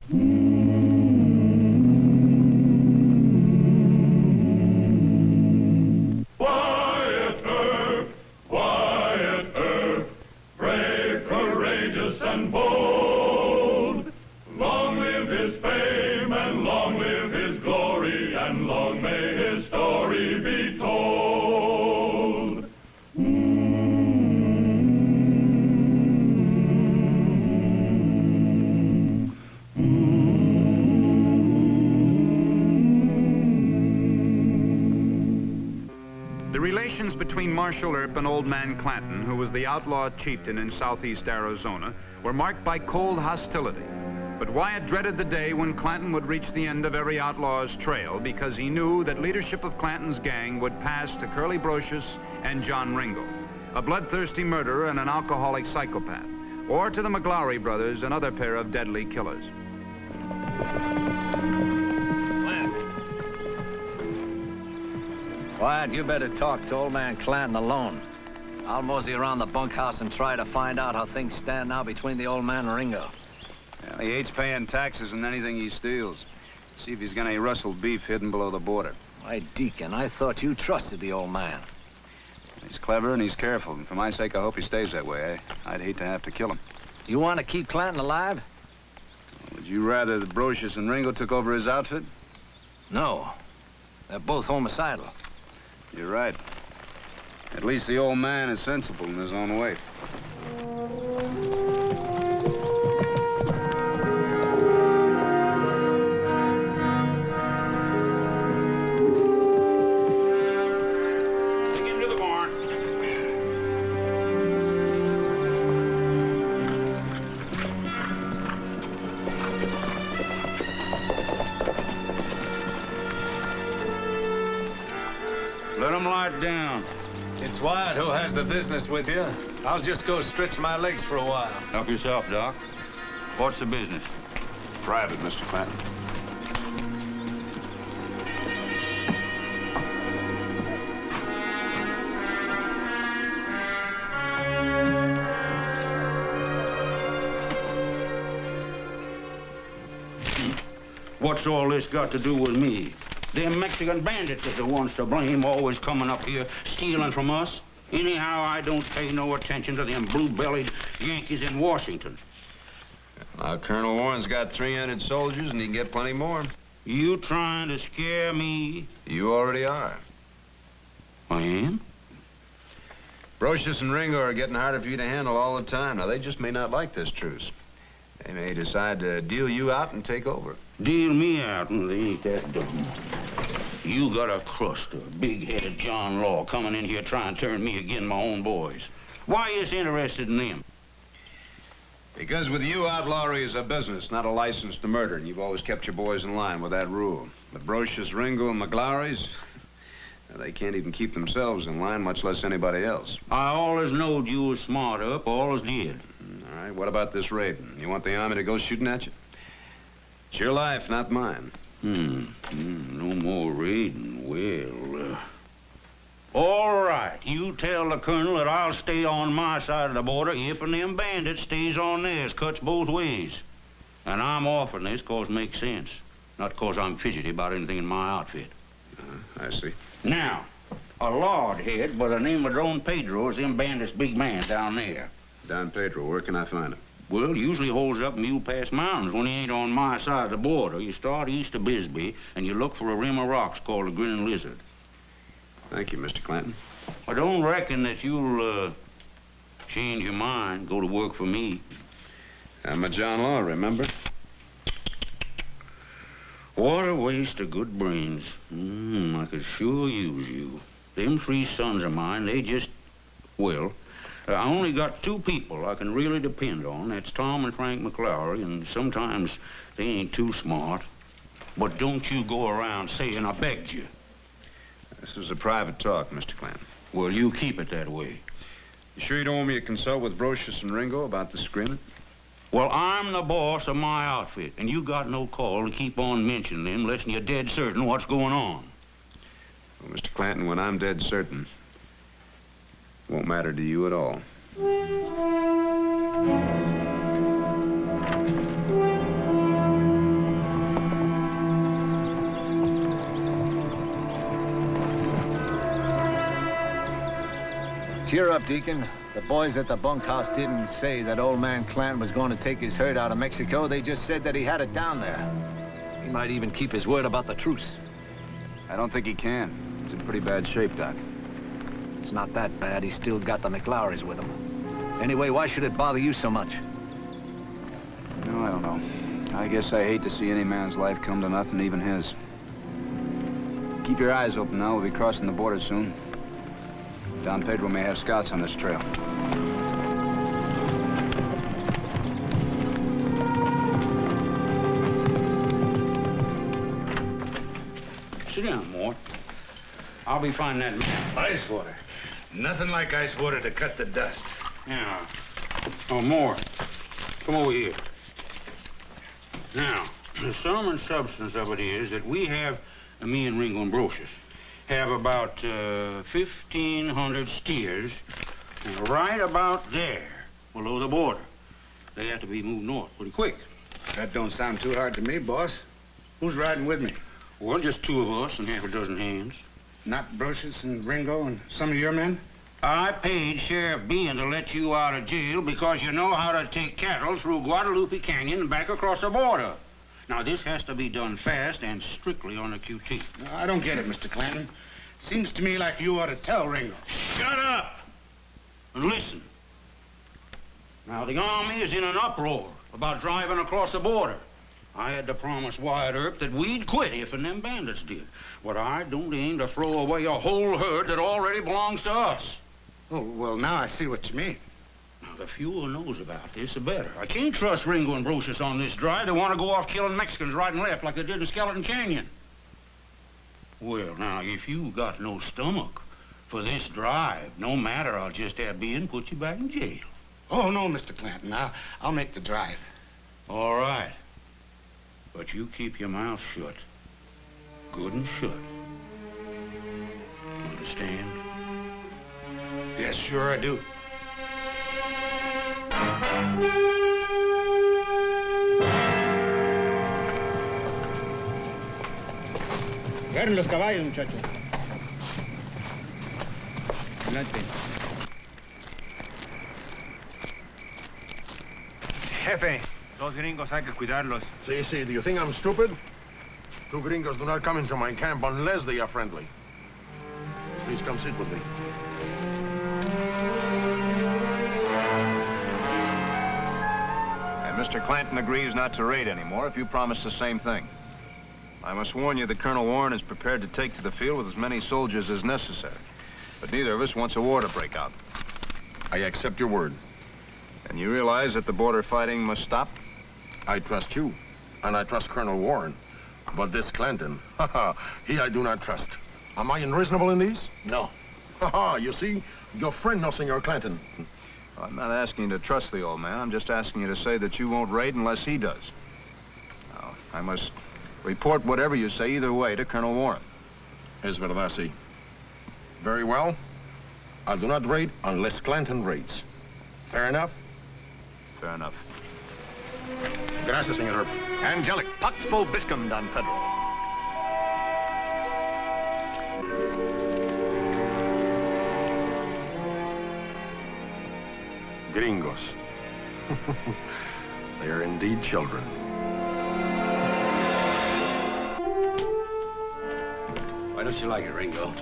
Wyatt Earp, Wyatt Earp, brave, courageous, and bold. Long live his fame, and long live his glory, and long may his story be told. The relations between Marshal Earp and Old Man Clanton, who was the outlaw chieftain in southeast Arizona, were marked by cold hostility. But Wyatt dreaded the day when Clanton would reach the end of every outlaw's trail because he knew that leadership of Clanton's gang would pass to Curly Brocious and John Ringo, a bloodthirsty murderer and an alcoholic psychopath, or to the McLaury brothers, another pair of deadly killers. Wyatt, you better talk to Old Man Clanton alone. I'll mosey around the bunkhouse and try to find out how things stand now between the old man and Ringo. Well, he hates paying taxes on anything he steals. See if he's got any rustled beef hidden below the border. Why, Deacon, I thought you trusted the old man. He's clever and he's careful, and for my sake, I hope he stays that way. I'd hate to have to kill him. You want to keep Clanton alive? Would you rather that Brocious and Ringo took over his outfit? No. They're both homicidal. You're right. At least the old man is sensible in his own way. Take him to the barn. Let him lie down. It's Wyatt who has the business with you. I'll just go stretch my legs for a while. Help yourself, Doc. What's the business? Private, Mr. Clanton. What's all this got to do with me? Them Mexican bandits is the ones to blame, always coming up here, stealing from us. Anyhow, I don't pay no attention to them blue-bellied Yankees in Washington. Now, Colonel Warren's got 300 soldiers, and he can get plenty more. You trying to scare me? You already are. I am? Brocious and Ringo are getting harder for you to handle all the time. Now, they just may not like this truce. They may decide to deal you out and take over. Deal me out, and they ain't that dumb. You got a crust of big-headed John Law coming in here trying to turn me against my own boys. Why is interested in them? Because with you, outlawry is a business, not a license to murder, and you've always kept your boys in line with that rule. But Brocious, Ringo, and McLaury's, they can't even keep themselves in line, much less anybody else. I always knowed you was smart up, always did. All right, what about this raiding? You want the army to go shooting at you? It's your life, not mine. No more raiding. Well, all right. You tell the colonel that I'll stay on my side of the border if and them bandits stays on theirs. Cuts both ways. And I'm offering this cause it makes sense. Not cause I'm fidgety about anything in my outfit. I see. Now, a lord head by the name of Don Pedro is them bandits' big man down there. Don Pedro, where can I find him? Well, usually holds up in Mule Pass Mountains when he ain't on my side of the border. You start east of Bisbee, and you look for a rim of rocks called the Grinning Lizard. Thank you, Mr. Clanton. I don't reckon that you'll, change your mind, go to work for me. I'm a John Law, remember? What a waste of good brains. I could sure use you. Them 3 sons of mine, they just, well, I only got 2 people I can really depend on. That's Tom and Frank McLaury, and sometimes they ain't too smart. But don't you go around saying I begged you. This is a private talk, Mr. Clanton. Well, you keep it that way. You sure you don't want me to consult with Brocious and Ringo about this agreement? Well, I'm the boss of my outfit, and you got no call to keep on mentioning them unless you're dead certain what's going on. Well, Mr. Clanton, when I'm dead certain, it won't matter to you at all. Cheer up, Deacon. The boys at the bunkhouse didn't say that old man Clanton was going to take his herd out of Mexico. They just said that he had it down there. He might even keep his word about the truce. I don't think he can. He's in pretty bad shape, Doc. It's not that bad. He's still got the McLaurys with him. Anyway, why should it bother you so much? No, I don't know. I guess I hate to see any man's life come to nothing, even his. Keep your eyes open now. We'll be crossing the border soon. Don Pedro may have scouts on this trail. Sit down, Mort. I'll be finding that man. Ice water. Nothing like ice water to cut the dust. Yeah. Oh, Mort, come over here. Now, the sum and substance of it is that we have, me and Ringo and Brocious, have about 1,500 steers right about there, below the border. They have to be moved north pretty quick. That don't sound too hard to me, boss. Who's riding with me? Well, just 2 of us and half a dozen hands. Not Brocious and Ringo and some of your men? I paid Sheriff Bean to let you out of jail because you know how to take cattle through Guadalupe Canyon and back across the border. Now, this has to be done fast and strictly on a QT. No, I don't get it, Mr. Clanton. Seems to me like you ought to tell Ringo. Shut up and listen. Now, the Army is in an uproar about driving across the border. I had to promise Wyatt Earp that we'd quit if and them bandits did. But I don't aim to throw away a whole herd that already belongs to us. Oh, well, now I see what you mean. Now, the fewer knows about this, the better. I can't trust Ringo and Brocious on this drive. They want to go off killing Mexicans right and left like they did in Skeleton Canyon. Well, now, if you got no stomach for this drive, no matter, I'll just have Bean put you back in jail. Oh, no, Mr. Clanton. I'll make the drive. All right. But you keep your mouth shut. Good and shut. Understand? Yes, sure I do. Agarren los caballos, muchachos. Adelante. Jefe, those gringos hay que cuidarlos. See, do you think I'm stupid? 2 gringos do not come into my camp unless they are friendly. Please come sit with me. And Mr. Clanton agrees not to raid anymore if you promise the same thing. I must warn you that Colonel Warren is prepared to take to the field with as many soldiers as necessary. But neither of us wants a war to break out. I accept your word. And you realize that the border fighting must stop? I trust you, and I trust Colonel Warren. But this Clanton, he I do not trust. Am I unreasonable in these? No. You see, your friend knows Senor Clanton. Well, I'm not asking you to trust the old man. I'm just asking you to say that you won't raid unless he does. Now, I must report whatever you say either way to Colonel Warren. Es verdad, sí. Very well. I do not raid unless Clanton raids. Fair enough? Fair enough. Gracias, Senor Earp. Angelic, Pax Vobiscum, Don Pedro. Gringos. They are indeed children. Why don't you like it, Ringo?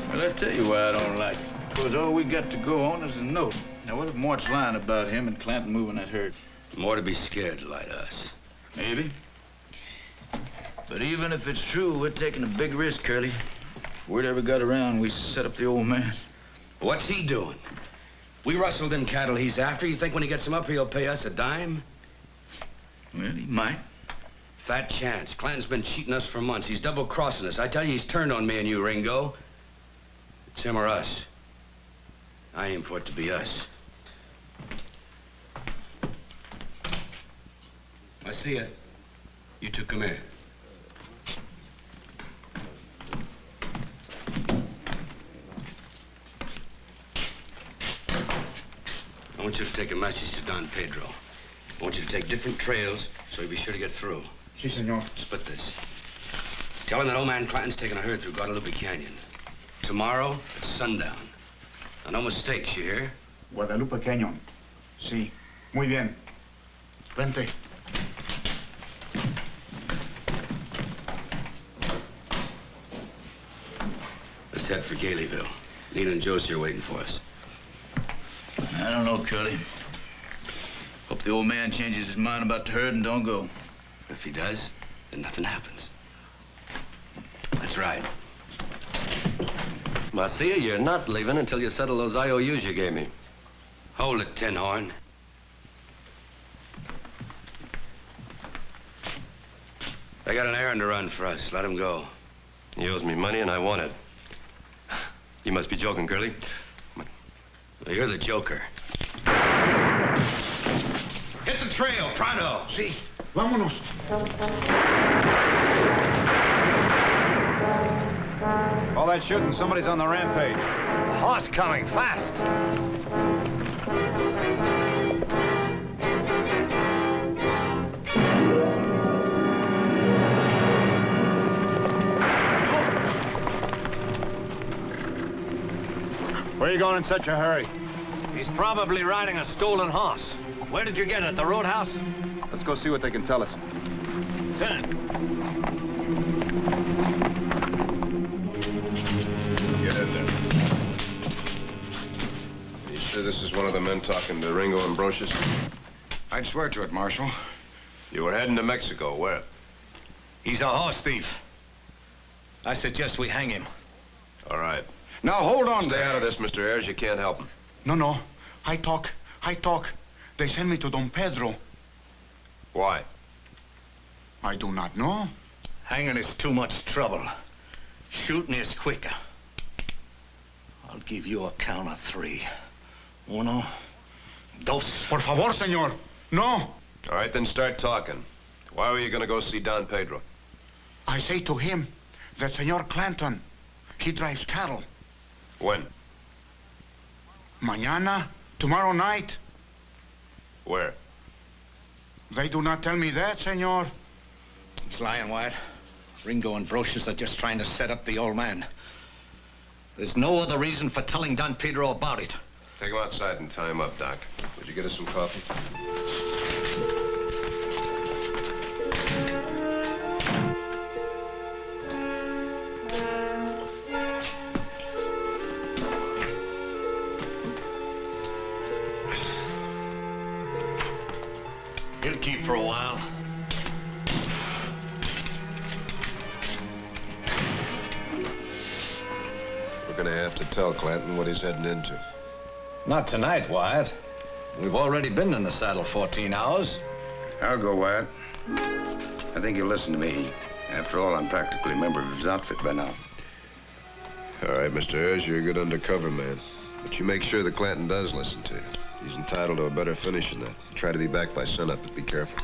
Well, I tell you why I don't like it. Because all we got to go on is a note. Now, what if Mort's lying about him and Clanton moving that herd? More to be scared to lie to us. Maybe. But even if it's true, we're taking a big risk, Curly. If word ever got around, we set up the old man. What's he doing? We rustled them cattle he's after. You think when he gets them up, he'll pay us a dime? Well, he might. Fat chance. Clanton's been cheating us for months. He's double-crossing us. I tell you, he's turned on me and you, Ringo. It's him or us. I aim for it to be us. I see it. You two come here. I want you to take a message to Don Pedro. I want you to take different trails so you'll be sure to get through. Sí, señor. Split this. Tell him that old man Clanton's taking a herd through Guadalupe Canyon. Tomorrow at sundown. No mistakes, you hear? Guadalupe Canyon. Sí. Muy bien. Vente. Let's head for Galeyville. Nina and Josie are waiting for us. I don't know, Curly. Hope the old man changes his mind about the herd and don't go. If he does, then nothing happens. That's right. Marcia, you're not leaving until you settle those IOUs you gave me. Hold it, Tin Horn. They got an errand to run for us. Let him go. He owes me money and I want it. You must be joking, Curly. Well, you're the joker. Hit the trail, pronto. Sí. Vámonos. All that shooting, somebody's on the rampage. Horse coming, fast. Where are you going in such a hurry? He's probably riding a stolen horse. Where did you get it? At the roadhouse? Let's go see what they can tell us. Lieutenant. Get in there. You sure this is one of the men talking to Ringo Ambrosius? I'd swear to it, Marshal. You were heading to Mexico. Where? He's a horse thief. I suggest we hang him. All right. Now, hold on Stay there. out of this, Mr. Ayers. You can't help him. No. I talk. They send me to Don Pedro. Why? I do not know. Hanging is too much trouble. Shooting is quicker. I'll give you a count of 3. 1, 2. Por favor, senor. No. All right, then start talking. Why were you going to go see Don Pedro? I say to him that Senor Clanton, he drives cattle. When? Mañana, tomorrow night. Where? They do not tell me that, senor. He's lying, Wyatt. Ringo and Brocious are just trying to set up the old man. There's no other reason for telling Don Pedro about it. Take him outside and tie him up, Doc. Would you get us some coffee? He'll keep for a while. We're going to have to tell Clanton what he's heading into. Not tonight, Wyatt. We've already been in the saddle 14 hours. I'll go, Wyatt. I think you'll listen to me. After all, I'm practically a member of his outfit by now. All right, Mr. Ayers, you're a good undercover man. But you make sure that Clanton does listen to you. He's entitled to a better finish than that. Try to be back by sunup, but be careful.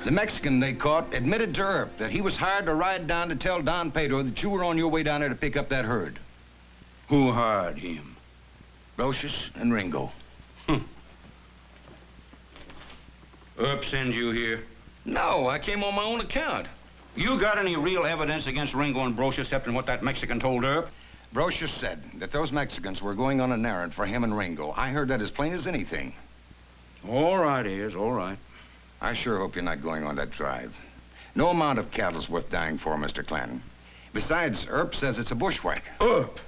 The Mexican they caught admitted to Earp that he was hired to ride down to tell Don Pedro that you were on your way down there to pick up that herd. Who hired him? Brocious and Ringo. Earp sends you here? No, I came on my own account. You got any real evidence against Ringo and Brocious except in what that Mexican told Earp? Brocious said that those Mexicans were going on an errand for him and Ringo. I heard that as plain as anything. All right, Ayers, all right. I sure hope you're not going on that drive. No amount of cattle's worth dying for, Mr. Clanton. Besides, Earp says it's a bushwhack. Earp?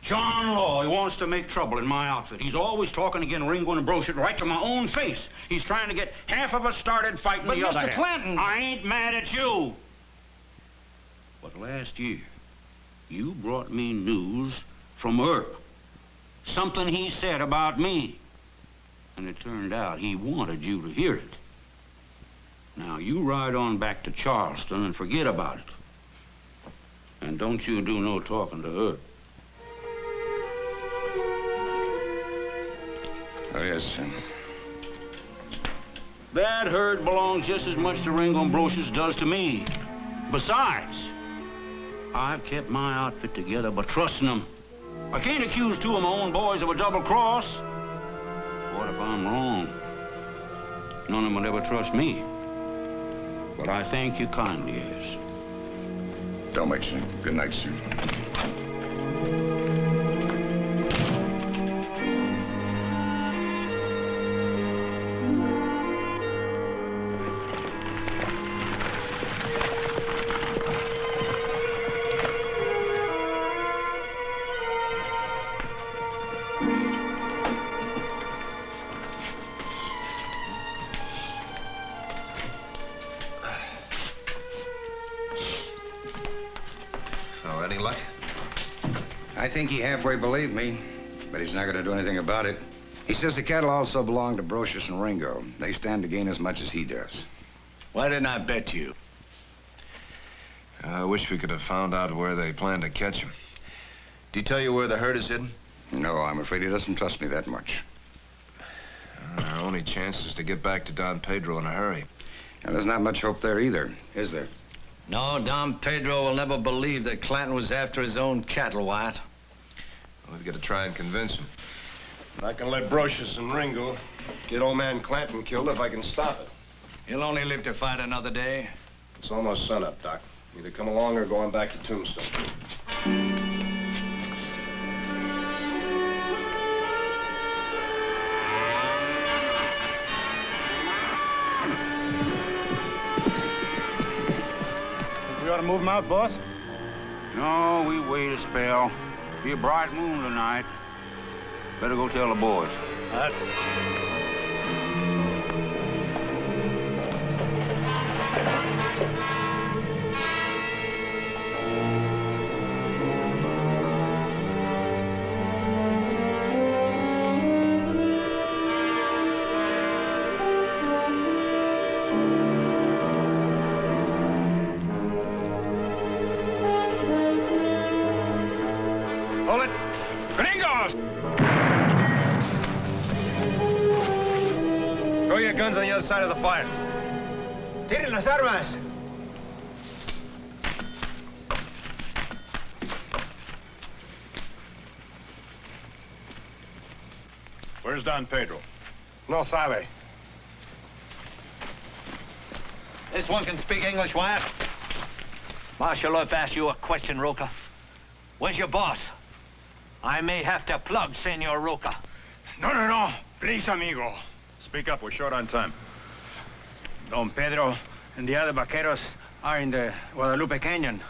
John Law, he wants to make trouble in my outfit. He's always talking against Ringo and Brocious right to my own face. He's trying to get half of us started fighting the other half. Mr. Clanton! I ain't mad at you. But last year, you brought me news from Earp. Something he said about me. And it turned out he wanted you to hear it. Now, you ride on back to Charleston and forget about it. And don't you do no talking to Earp. Oh, yes, sir. That herd belongs just as much to Ringo and Brocious does to me. Besides, I've kept my outfit together by trusting them. I can't accuse 2 of my own boys of a double cross. What if I'm wrong? None of them would ever trust me. But I thank you kindly, Ayers. Don't wait, sir. Good night, sir. Any luck? I think he halfway believed me, but he's not going to do anything about it. He says the cattle also belong to Brocious and Ringo. They stand to gain as much as he does. Why didn't I bet you? I wish we could have found out where they plan to catch him. Did he tell you where the herd is hidden? No, I'm afraid he doesn't trust me that much. Our only chance is to get back to Don Pedro in a hurry. And there's not much hope there either, is there? No, Don Pedro will never believe that Clanton was after his own cattle, Wyatt. Well, we've got to try and convince him. I can let Brocious and Ringo get old man Clanton killed if I can stop it. He'll only live to fight another day. It's almost sunup, Doc. Either come along or go on back to Tombstone. We ought to move him out, boss. No, we wait a spell. Be a bright moon tonight. Better go tell the boys. Hold it. Gringos! Throw your guns on the other side of the fire. Tiren las armas. Where's Don Pedro? No sabe. This one can speak English, Wyatt. Marshal Earp asked you a question, Roca. Where's your boss? I may have to plug Senor Roca. No. Please, amigo. Speak up, we're short on time. Don Pedro and the other vaqueros are in the Guadalupe Canyon.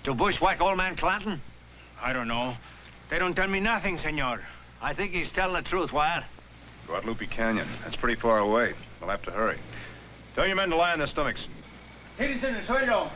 To bushwhack old man Clanton? I don't know. They don't tell me nothing, senor. I think he's telling the truth, Wyatt. Guadalupe Canyon. That's pretty far away. We'll have to hurry. Tell your men to lie on their stomachs. Tírense en el suelo.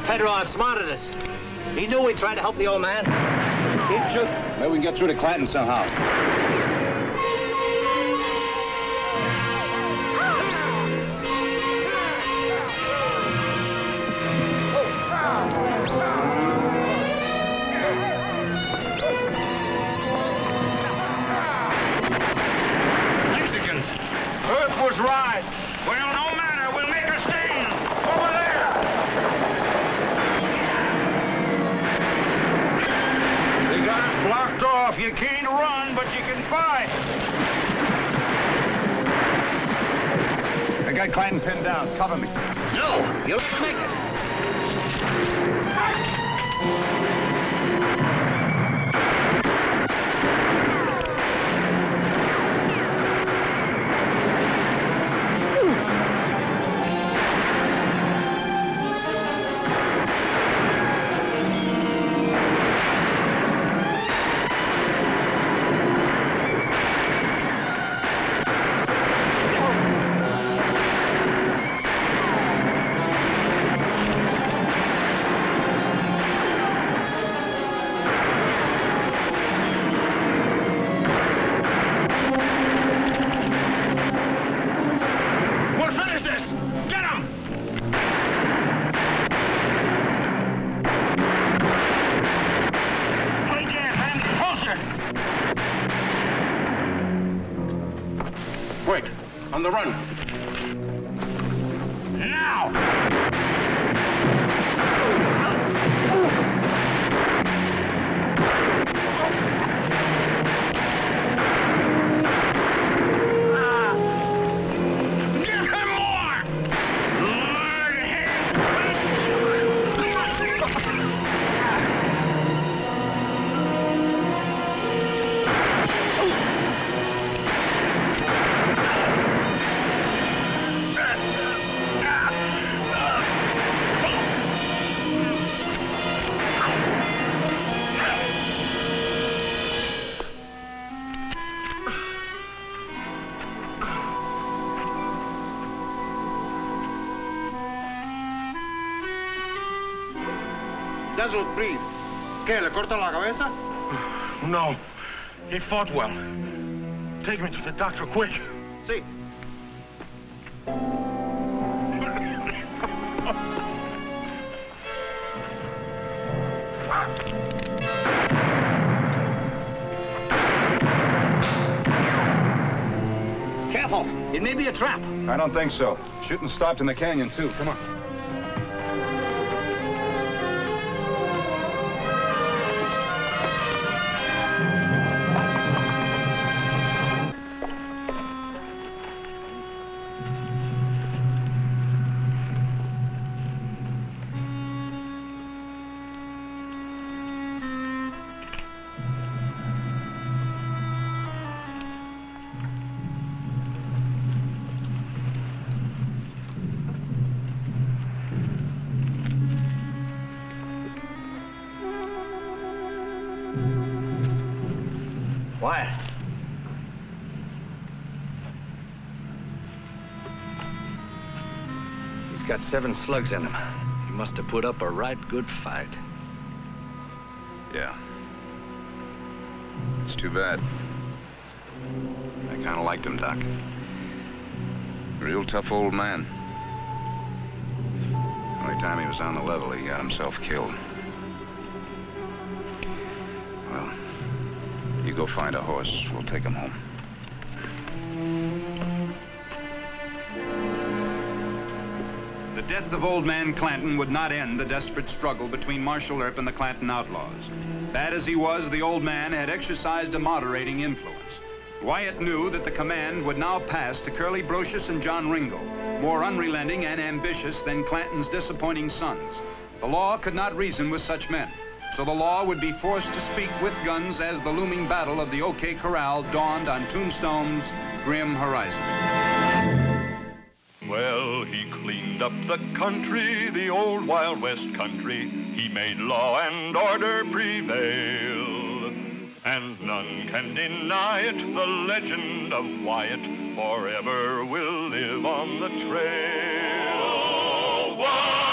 Pedro outsmarted us. He knew we'd try to help the old man. Keep shooting. Maybe we can get through to Clanton somehow. Mexicans! Earp was right. Well, no matter. We'll make a stand. Over there! They got us blocked off. You can't run, but you can fight. I got Clanton pinned down. Cover me. No, you'll never make it. the run. Now! Doesn't breathe. ¿Qué, le cortan la cabeza? No. He fought well. Take me to the doctor, quick. Sí. Careful. It may be a trap. I don't think so. Shooting stopped in the canyon, too. Come on. Wyatt. He's got 7 slugs in him. He must have put up a right good fight. Yeah. It's too bad. I kind of liked him, Doc. Real tough old man. Only time he was on the level, he got himself killed. Well, you go find a horse. We'll take him home. The death of old man Clanton would not end the desperate struggle between Marshal Earp and the Clanton outlaws. Bad as he was, the old man had exercised a moderating influence. Wyatt knew that the command would now pass to Curly Brocious and John Ringo, more unrelenting and ambitious than Clanton's disappointing sons. The law could not reason with such men, so the law would be forced to speak with guns as the looming battle of the OK Corral dawned on Tombstone's grim horizon. Well, he cleaned up the country, the old Wild West country. He made law and order prevail. And none can deny it, the legend of Wyatt forever will live on the trail. Oh, Wyatt!